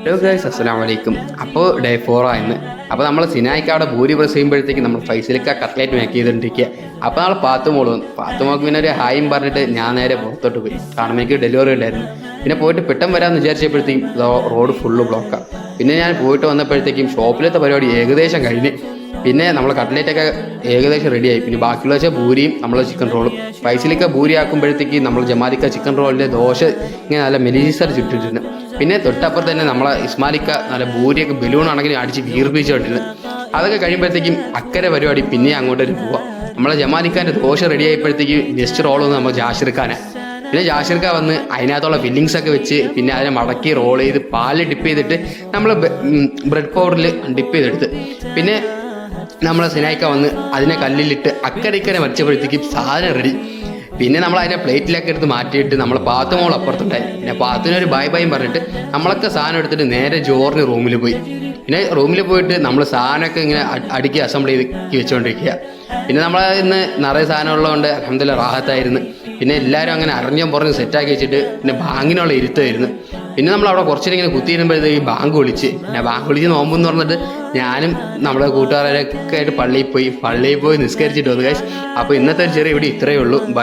Hello guys, അസ്സലാമു അലൈക്കും. അപ്പോൾ ഡേ 4 ആയിരുന്നു. അപ്പോൾ നമ്മൾ സിനായിക്ക് അവിടെ ഭൂരി പ്രസ് ചെയ്യുമ്പോഴത്തേക്ക് നമ്മൾ ഫൈസലിക്ക് കട്ട്ലേറ്റ് മേക്ക് ചെയ്തുകൊണ്ടിരിക്കുക. അപ്പോൾ നമ്മൾ പാത്തുമോൾക്ക് പിന്നെ ഒരു ഹായും പറഞ്ഞിട്ട് ഞാൻ നേരെ പുറത്തോട്ട് പോയി. കാരണം എനിക്ക് ഡെലിവറി ഉണ്ടായിരുന്നു. പിന്നെ പോയിട്ട് പെട്ടെന്ന് വരാമെന്ന് വിചാരിച്ചപ്പോഴത്തേക്കും റോഡ് ഫുള്ള് ബ്ലോക്കാണ്. പിന്നെ ഞാൻ പോയിട്ട് വന്നപ്പോഴത്തേക്കും ഷോപ്പിലത്തെ പരിപാടി ഏകദേശം കഴിഞ്ഞ്. പിന്നെ നമ്മൾ കട്ട്ലേറ്റൊക്കെ ഏകദേശം റെഡിയായി. പിന്നെ ബാക്കിയുള്ള വെച്ചാൽ ഭൂരിയും നമ്മൾ ചിക്കൻ റോളും. ഫൈസലിക്ക ഭൂരി ആക്കുമ്പോഴത്തേക്ക് നമ്മൾ ജമാലിക്ക ചിക്കൻ റോളിൻ്റെ ദോശ ഇങ്ങനെ നല്ല മെലീസർ ചുറ്റിട്ടുണ്ട്. പിന്നെ തൊട്ടപ്പുറത്ത് തന്നെ നമ്മളെ ഇസ്മാലിക്ക നല്ല ഭൂരിയൊക്കെ ബലൂണാണെങ്കിലും അടിച്ച് വീർപ്പിച്ചുകൊണ്ടിരുന്നത്. അതൊക്കെ കഴിയുമ്പോഴത്തേക്കും അക്കരെ പരിപാടി പിന്നെ അങ്ങോട്ടൊരു പോവാം. നമ്മളെ ജമാലിക്കാൻ്റെ ദോശ റെഡി ആയപ്പോഴത്തേക്ക് ജസ്റ്റ് റോൾ വന്ന് നമ്മൾ ജാഷിർക്കാനാണ്. പിന്നെ ജാഷിർക്ക വന്ന് അതിനകത്തുള്ള ഫില്ലിങ്സ് ഒക്കെ വെച്ച് പിന്നെ അതിനെ മടക്കി റോൾ ചെയ്ത് പാലിൽ ഡിപ്പ് ചെയ്തിട്ട് നമ്മൾ ബ്രെഡ് പൗഡറിൽ ഡിപ്പ് ചെയ്തെടുത്ത് പിന്നെ നമ്മളെ സിനായിക്ക വന്ന് അതിനെ കല്ലിലിട്ട് അക്കരയ്ക്കരെ വരച്ചപ്പോഴത്തേക്കും സാധനം റെഡി. പിന്നെ നമ്മൾ അതിനെ പ്ലേറ്റിലൊക്കെ എടുത്ത് മാറ്റിയിട്ട് നമ്മൾ പാത്തുമോൾ അപ്പുറത്തുണ്ടായി. പിന്നെ പാത്തുവിനൊരു ബൈ ബൈയും പറഞ്ഞിട്ട് നമ്മളൊക്കെ സാധനം എടുത്തിട്ട് നേരെ ജോറിന് റൂമിൽ പോയി. പിന്നെ റൂമിൽ പോയിട്ട് നമ്മൾ സാധനമൊക്കെ ഇങ്ങനെ അടുക്കി അസംബിൾ ചെയ്ത് വെച്ചുകൊണ്ടിരിക്കുക. പിന്നെ നമ്മൾ ഇന്ന് നിറയെ സാധനം ഉള്ളതുകൊണ്ട് അൽഹംദുലില്ലാഹ് റാഹത്തായിരുന്നു. പിന്നെ എല്ലാവരും അങ്ങനെ അറിഞ്ഞും പറഞ്ഞ് സെറ്റാക്കി വെച്ചിട്ട് പിന്നെ ബാങ്കിനുള്ള ഇരുത്തമായിരുന്നു. പിന്നെ നമ്മൾ അവിടെ കുറച്ചേരം ഇങ്ങനെ കുത്തിയിരുമ്പോഴത്തേക്ക് ബാങ്ക് വിളിച്ച്. പിന്നെ ബാങ്ക് വിളിച്ച് നോമ്പെന്ന് പറഞ്ഞിട്ട് ഞാനും നമ്മുടെ കൂട്ടുകാരൊക്കെ ആയിട്ട് പള്ളിയിൽ പോയി നിസ്കരിച്ചിട്ട് വന്നു ഗൈസ്. അപ്പോൾ ഇന്നത്തെ ഒരു ചെറിയ ഇവിടെ ഇത്രയേ ഉള്ളൂ. ബൈ.